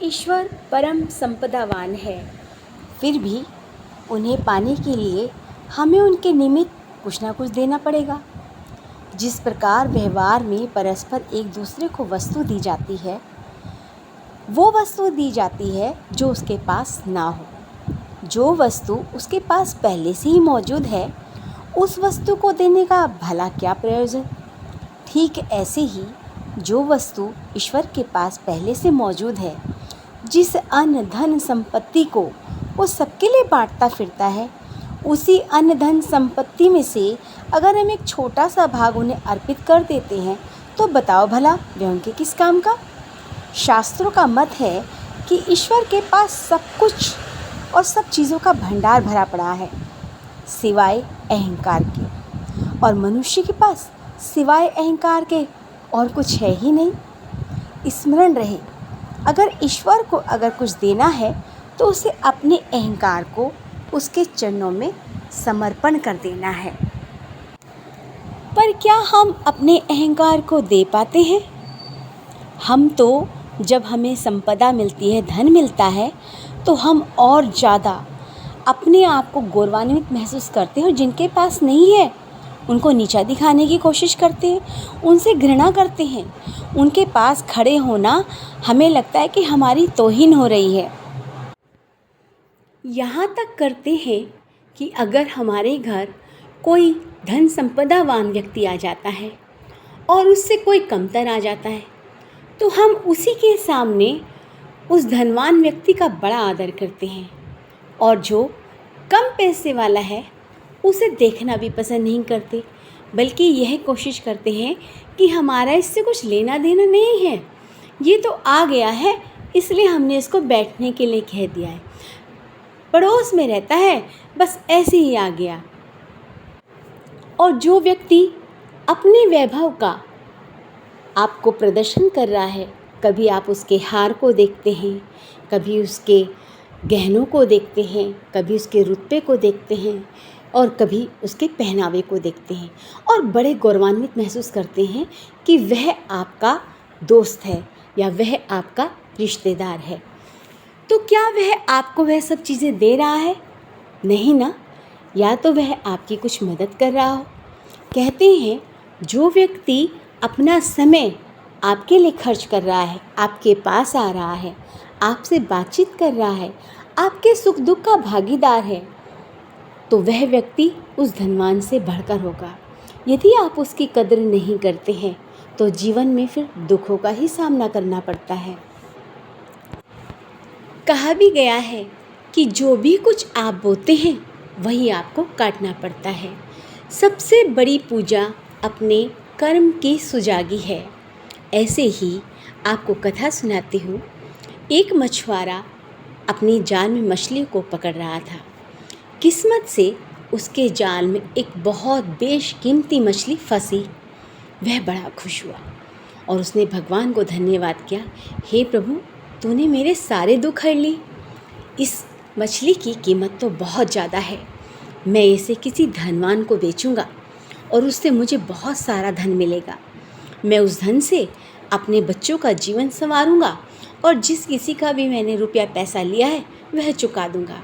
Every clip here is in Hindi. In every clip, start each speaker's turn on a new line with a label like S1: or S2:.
S1: ईश्वर परम संपदावान है, फिर भी उन्हें पाने के लिए हमें उनके निमित्त कुछ ना कुछ देना पड़ेगा। जिस प्रकार व्यवहार में परस्पर एक दूसरे को वस्तु दी जाती है, वो वस्तु दी जाती है जो उसके पास ना हो। जो वस्तु उसके पास पहले से ही मौजूद है, उस वस्तु को देने का भला क्या प्रयोजन। ठीक ऐसे ही जो वस्तु ईश्वर के पास पहले से मौजूद है, जिस अन्न धन संपत्ति को वो सबके लिए बांटता फिरता है, उसी अन्न धन संपत्ति में से अगर हम एक छोटा सा भाग उन्हें अर्पित कर देते हैं तो बताओ भला वह उनके किस काम का। शास्त्रों का मत है कि ईश्वर के पास सब कुछ और सब चीज़ों का भंडार भरा पड़ा है सिवाय अहंकार के, और मनुष्य के पास सिवाय अहंकार के और कुछ है ही नहीं। स्मरण रहे, अगर ईश्वर को अगर कुछ देना है तो उसे अपने अहंकार को उसके चरणों में समर्पण कर देना है। पर क्या हम अपने अहंकार को दे पाते हैं? हम तो जब हमें संपदा मिलती है, धन मिलता है, तो हम और ज़्यादा अपने आप को गौरवान्वित महसूस करते हैं, और जिनके पास नहीं है उनको नीचा दिखाने की कोशिश करते हैं, उनसे घृणा करते हैं। उनके पास खड़े होना हमें लगता है कि हमारी तौहीन हो रही है। यहाँ तक करते हैं कि अगर हमारे घर कोई धन संपदावान व्यक्ति आ जाता है और उससे कोई कमतर आ जाता है, तो हम उसी के सामने उस धनवान व्यक्ति का बड़ा आदर करते हैं, और जो कम पैसे वाला है उसे देखना भी पसंद नहीं करते, बल्कि यह कोशिश करते हैं कि हमारा इससे कुछ लेना देना नहीं है, ये तो आ गया है इसलिए हमने इसको बैठने के लिए कह दिया है, पड़ोस में रहता है बस ऐसे ही आ गया। और जो व्यक्ति अपने वैभव का आपको प्रदर्शन कर रहा है, कभी आप उसके हार को देखते हैं, कभी उसके गहनों को देखते हैं, कभी उसके रुतबे को देखते हैं, और कभी उसके पहनावे को देखते हैं, और बड़े गौरवान्वित महसूस करते हैं कि वह आपका दोस्त है या वह आपका रिश्तेदार है। तो क्या वह आपको वह सब चीज़ें दे रहा है? नहीं ना। या तो वह आपकी कुछ मदद कर रहा हो। कहते हैं जो व्यक्ति अपना समय आपके लिए खर्च कर रहा है, आपके पास आ रहा है, आपसे बातचीत कर रहा है, आपके सुख दुख का भागीदार है, तो वह व्यक्ति उस धनवान से बढ़कर होगा। यदि आप उसकी कदर नहीं करते हैं तो जीवन में फिर दुखों का ही सामना करना पड़ता है। कहा भी गया है कि जो भी कुछ आप बोते हैं वही आपको काटना पड़ता है। सबसे बड़ी पूजा अपने कर्म की सुजागी है। ऐसे ही आपको कथा सुनाती हूँ। एक मछुआरा अपनी जाल में मछली को पकड़ रहा था। किस्मत से उसके जाल में एक बहुत बेशकीमती मछली फंसी। वह बड़ा खुश हुआ और उसने भगवान को धन्यवाद किया, हे प्रभु, तूने मेरे सारे दुख हर ली। इस मछली की कीमत तो बहुत ज़्यादा है, मैं इसे किसी धनवान को बेचूंगा और उससे मुझे बहुत सारा धन मिलेगा। मैं उस धन से अपने बच्चों का जीवन संवारूंगा और जिस किसी का भी मैंने रुपया पैसा लिया है वह चुका दूंगा,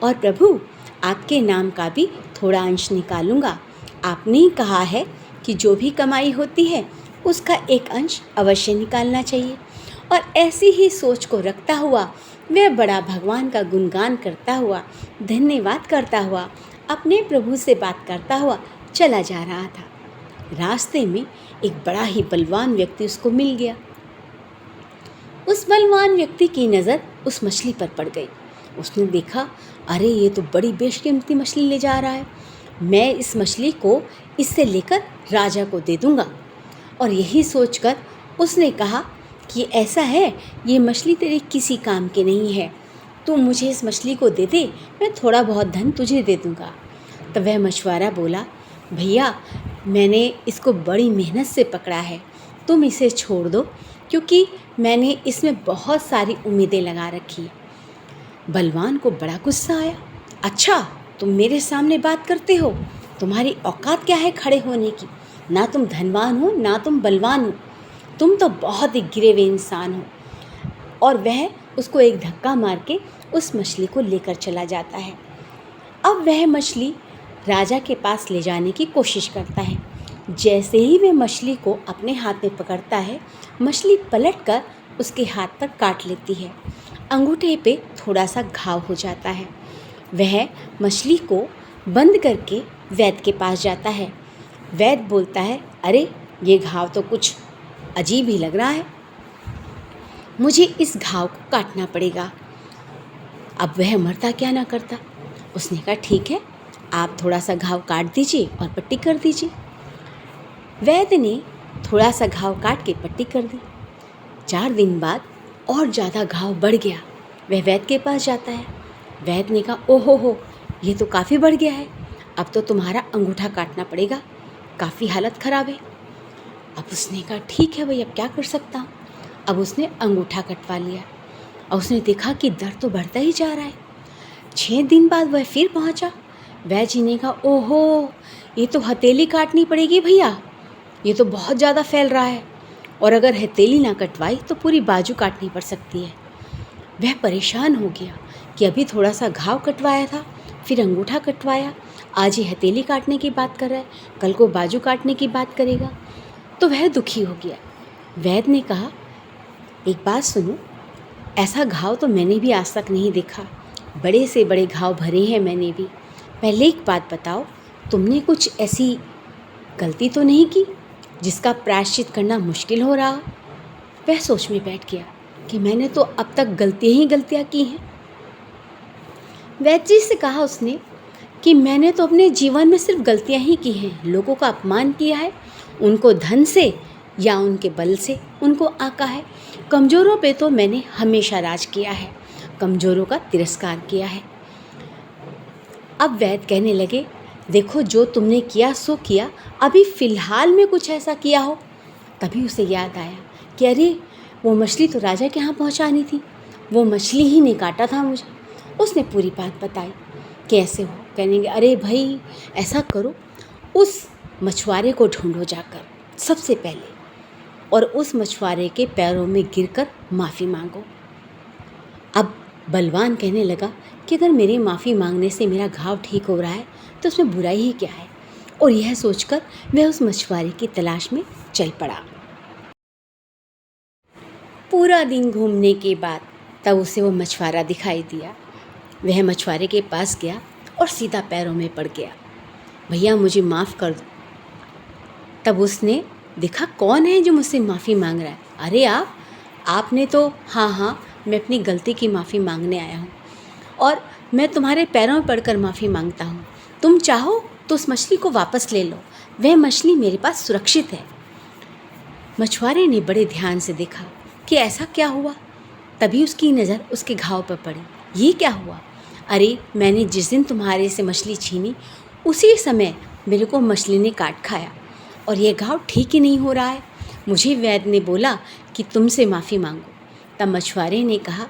S1: और प्रभु आपके नाम का भी थोड़ा अंश निकालूंगा। आपने ही कहा है कि जो भी कमाई होती है उसका एक अंश अवश्य निकालना चाहिए। और ऐसी ही सोच को रखता हुआ वह बड़ा भगवान का गुणगान करता हुआ, धन्यवाद करता हुआ, अपने प्रभु से बात करता हुआ चला जा रहा था। रास्ते में एक बड़ा ही बलवान व्यक्ति उसको मिल गया। उस बलवान व्यक्ति की नज़र उस मछली पर पड़ गई। उसने देखा, अरे ये तो बड़ी बेशकीमती मछली ले जा रहा है, मैं इस मछली को इससे लेकर राजा को दे दूंगा। और यही सोचकर उसने कहा कि ऐसा है, ये मछली तेरे किसी काम की नहीं है, तू मुझे इस मछली को दे दे, मैं थोड़ा बहुत धन तुझे दे दूंगा। तब वह मछुआरा बोला, भैया मैंने इसको बड़ी मेहनत से पकड़ा है, तुम इसे छोड़ दो, क्योंकि मैंने इसमें बहुत सारी उम्मीदें लगा रखी। बलवान को बड़ा गुस्सा आया, अच्छा तुम मेरे सामने बात करते हो, तुम्हारी औकात क्या है खड़े होने की? ना तुम धनवान हो ना तुम बलवान हो, तुम तो बहुत ही गिरे हुए इंसान हो। और वह उसको एक धक्का मार के उस मछली को लेकर चला जाता है। अब वह मछली राजा के पास ले जाने की कोशिश करता है। जैसे ही वह मछली को अपने हाथ में पकड़ता है, मछली पलटकर उसके हाथ पर काट लेती है। अंगूठे पे थोड़ा सा घाव हो जाता है। वह मछली को बंद करके वैद्य के पास जाता है। वैद्य बोलता है, अरे ये घाव तो कुछ अजीब ही लग रहा है, मुझे इस घाव को काटना पड़ेगा। अब वह मरता क्या ना करता। उसने कहा, ठीक है, आप थोड़ा सा घाव काट दीजिए और पट्टी कर दीजिए। वैद्य ने थोड़ा सा घाव काट के पट्टी कर दी। 4 दिन बाद और ज़्यादा घाव बढ़ गया। वह वैद्य के पास जाता है। वैद्य ने कहा, ओहो हो, ये तो काफ़ी बढ़ गया है, अब तो तुम्हारा अंगूठा काटना पड़ेगा, काफ़ी हालत ख़राब है। अब उसने कहा, ठीक है भाई, अब क्या कर सकता हूँ। अब उसने अंगूठा कटवा लिया और उसने देखा कि दर्द तो बढ़ता ही जा रहा है। 6 दिन बाद वह फिर पहुँचा। वैद्य जी ने कहा, ओहो, ये तो हथेली काटनी पड़ेगी भैया, ये तो बहुत ज़्यादा फैल रहा है, और अगर हथेली ना कटवाई तो पूरी बाजू काटनी पड़ सकती है। वह परेशान हो गया कि अभी थोड़ा सा घाव कटवाया था, फिर अंगूठा कटवाया, आज ही हथेली काटने की बात कर रहा है, कल को बाजू काटने की बात करेगा। तो वह दुखी हो गया। वैद्य ने कहा, एक बात सुनो, ऐसा घाव तो मैंने भी आज तक नहीं देखा, बड़े से बड़े घाव भरे हैं मैंने भी। पहले एक बात बताओ, तुमने कुछ ऐसी गलती तो नहीं की जिसका प्रायश्चित करना मुश्किल हो रहा? वह सोच में बैठ गया कि मैंने तो अब तक गलतियाँ ही गलतियाँ की हैं। वैद्य जी से कहा उसने कि मैंने तो अपने जीवन में सिर्फ गलतियाँ ही की हैं, लोगों का अपमान किया है, उनको धन से या उनके बल से उनको आका है। कमज़ोरों पे तो मैंने हमेशा राज किया है, कमज़ोरों का तिरस्कार किया है। अब वैद्य कहने लगे, देखो जो तुमने किया सो किया, अभी फ़िलहाल में कुछ ऐसा किया हो। तभी उसे याद आया कि अरे वो मछली तो राजा के यहाँ पहुँचानी थी, वो मछली ही ने काटा था मुझे। उसने पूरी बात बताई, कैसे हो। कहने लगे, अरे भाई ऐसा करो, उस मछुआरे को ढूंढो जाकर सबसे पहले, और उस मछुआरे के पैरों में गिरकर माफ़ी मांगो। अब बलवान कहने लगा कि अगर मेरे माफ़ी मांगने से मेरा घाव ठीक हो रहा है तो उसमें बुराई ही क्या है, और यह सोचकर वह उस मछुआरे की तलाश में चल पड़ा। पूरा दिन घूमने के बाद तब उसे वो मछुआरा दिखाई दिया। वह मछुआरे के पास गया और सीधा पैरों में पड़ गया, भैया मुझे माफ़ कर दो। तब उसने देखा कौन है जो मुझसे माफ़ी मांग रहा है। अरे आपने तो, हाँ, मैं अपनी गलती की माफ़ी मांगने आया हूँ, और मैं तुम्हारे पैरों में पड़कर माफ़ी मांगता हूँ। तुम चाहो तो उस मछली को वापस ले लो, वह मछली मेरे पास सुरक्षित है। मछुआरे ने बड़े ध्यान से देखा कि ऐसा क्या हुआ। तभी उसकी नज़र उसके घाव पर पड़ी। ये क्या हुआ? अरे मैंने जिस दिन तुम्हारे से मछली छीनी, उसी समय मेरे को मछली ने काट खाया, और ये घाव ठीक ही नहीं हो रहा है। मुझे वैद्य ने बोला कि तुमसे माफ़ी मांगो। तब मछुआरे ने कहा,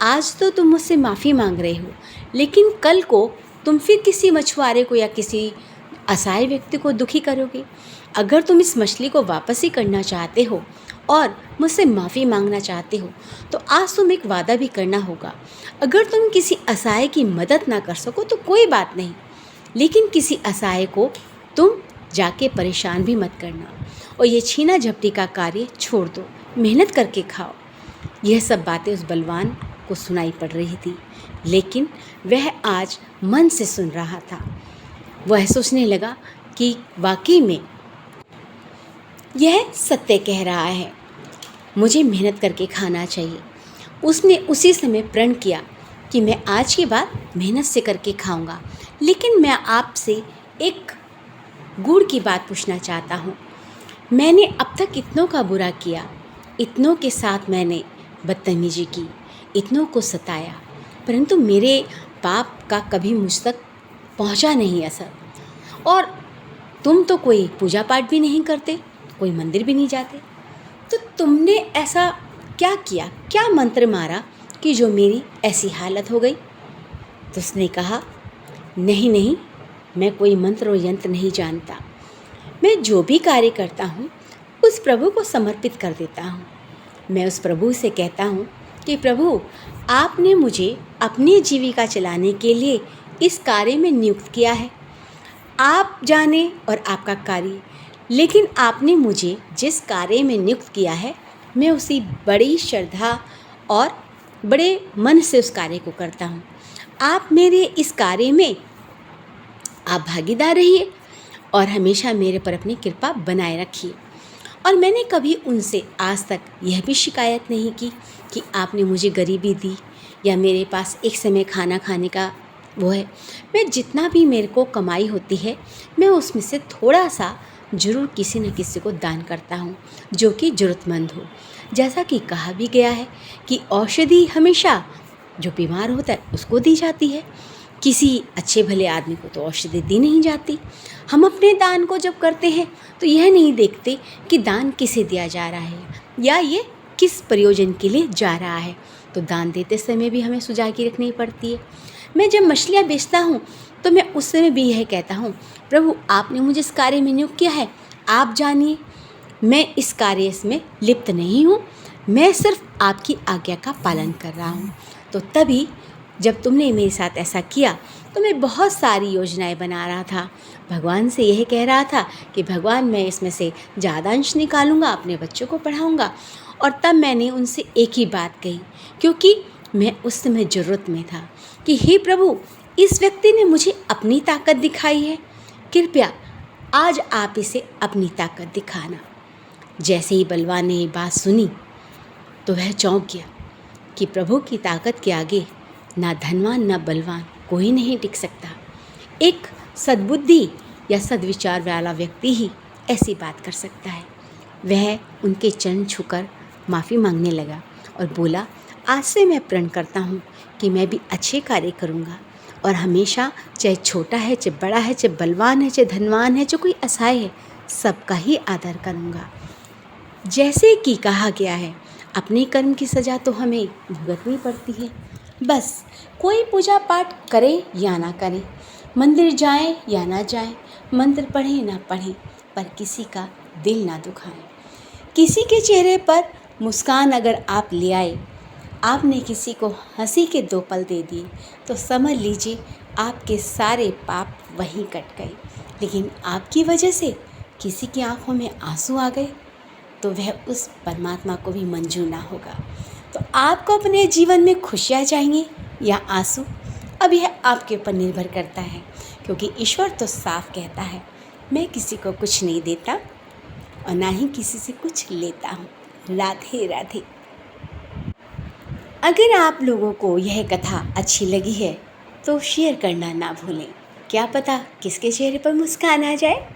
S1: आज तो तुम मुझसे माफ़ी मांग रहे हो, लेकिन कल को तुम फिर किसी मछुआरे को या किसी असहाय व्यक्ति को दुखी करोगे। अगर तुम इस मछली को वापस ही करना चाहते हो और मुझसे माफ़ी मांगना चाहते हो, तो आज तुम एक वादा भी करना होगा। अगर तुम किसी असहाय की मदद ना कर सको तो कोई बात नहीं, लेकिन किसी असहाय को तुम जाके परेशान भी मत करना, और ये छीना झपटी का कार्य छोड़ दो, मेहनत करके खाओ। यह सब बातें उस बलवान को सुनाई पड़ रही थी, लेकिन वह आज मन से सुन रहा था। वह सोचने लगा कि वाकई में यह सत्य कह रहा है, मुझे मेहनत करके खाना चाहिए। उसने उसी समय प्रण किया कि मैं आज के बाद मेहनत से करके खाऊंगा। लेकिन मैं आपसे एक गुड़ की बात पूछना चाहता हूँ। मैंने अब तक इतनों का बुरा किया, इतनों के साथ मैंने बदतमीजी की, इतनों को सताया, परंतु मेरे पाप का कभी मुझ तक पहुँचा नहीं असर। और तुम तो कोई पूजा पाठ भी नहीं करते, कोई मंदिर भी नहीं जाते, तो तुमने ऐसा क्या किया, क्या मंत्र मारा कि जो मेरी ऐसी हालत हो गई? तो उसने कहा, नहीं, मैं कोई मंत्र और यंत्र नहीं जानता। मैं जो भी कार्य करता हूँ उस प्रभु को समर्पित कर देता हूँ। मैं उस प्रभु से कहता हूँ कि प्रभु, आपने मुझे अपनी जीविका चलाने के लिए इस कार्य में नियुक्त किया है। आप जाने और आपका कार्य, लेकिन आपने मुझे जिस कार्य में नियुक्त किया है, मैं उसी बड़ी श्रद्धा और बड़े मन से उस कार्य को करता हूँ। आप मेरे इस कार्य में आप भागीदार रहिए और हमेशा मेरे पर अपनी कृपा बनाए रखिए। और मैंने कभी उनसे आज तक यह भी शिकायत नहीं की कि आपने मुझे गरीबी दी या मेरे पास एक समय खाना खाने का वो है। मैं जितना भी मेरे को कमाई होती है, मैं उसमें से थोड़ा सा ज़रूर किसी न किसी को दान करता हूँ जो कि ज़रूरतमंद हो। जैसा कि कहा भी गया है कि औषधि हमेशा जो बीमार होता है उसको दी जाती है, किसी अच्छे भले आदमी को तो औषधि दी नहीं जाती। हम अपने दान को जब करते हैं तो यह नहीं देखते कि दान किसे दिया जा रहा है या ये किस प्रयोजन के लिए जा रहा है। तो दान देते समय भी हमें सुजागी रखनी पड़ती है। मैं जब मछलियाँ बेचता हूँ तो मैं उस समय भी यह कहता हूँ, प्रभु, आपने मुझे इस कार्य में नियुक्त किया है, आप जानिए, मैं इस कार्य में लिप्त नहीं हूँ, मैं सिर्फ आपकी आज्ञा का पालन कर रहा हूँ। तो तभी जब तुमने मेरे साथ ऐसा किया तो मैं बहुत सारी योजनाएं बना रहा था, भगवान से यह कह रहा था कि भगवान, मैं इसमें से ज़्यादा अंश निकालूंगा, अपने बच्चों को पढ़ाऊंगा। और तब मैंने उनसे एक ही बात कही, क्योंकि मैं उस समय ज़रूरत में था, कि हे प्रभु, इस व्यक्ति ने मुझे अपनी ताकत दिखाई है, कृपया आज आप इसे अपनी ताकत दिखाना। जैसे ही बलवान ने ये बात सुनी तो वह चौंक गया कि प्रभु की ताकत के आगे ना धनवान ना बलवान कोई नहीं टिक सकता। एक सद्बुद्धि या सद्विचार वाला व्यक्ति ही ऐसी बात कर सकता है। वह उनके चरण छूकर माफ़ी मांगने लगा और बोला, आज से मैं प्रण करता हूँ कि मैं भी अच्छे कार्य करूँगा और हमेशा, चाहे छोटा है, चाहे बड़ा है, चाहे बलवान है, चाहे धनवान है, चाहे कोई असहाय है, सबका ही आदर करूँगा। जैसे कि कहा गया है, अपने कर्म की सज़ा तो हमें भुगतनी पड़ती है। बस कोई पूजा पाठ करे या ना करे, मंदिर जाएं या ना जाएं, मंत्र पढ़ें ना पढ़ें, पर किसी का दिल ना दुखाएं। किसी के चेहरे पर मुस्कान अगर आप ले आए, आपने किसी को हंसी के 2 पल दे दिए, तो समझ लीजिए आपके सारे पाप वहीं कट गए। लेकिन आपकी वजह से किसी की आंखों में आंसू आ गए तो वह उस परमात्मा को भी मंजूर ना होगा। तो आपको अपने जीवन में खुशियाँ चाहिए या आंसू, अब यह आपके ऊपर निर्भर करता है, क्योंकि ईश्वर तो साफ कहता है, मैं किसी को कुछ नहीं देता और ना ही किसी से कुछ लेता हूँ। राधे राधे। अगर आप लोगों को यह कथा अच्छी लगी है तो शेयर करना ना भूलें। क्या पता किसके चेहरे पर मुस्कान आ जाए।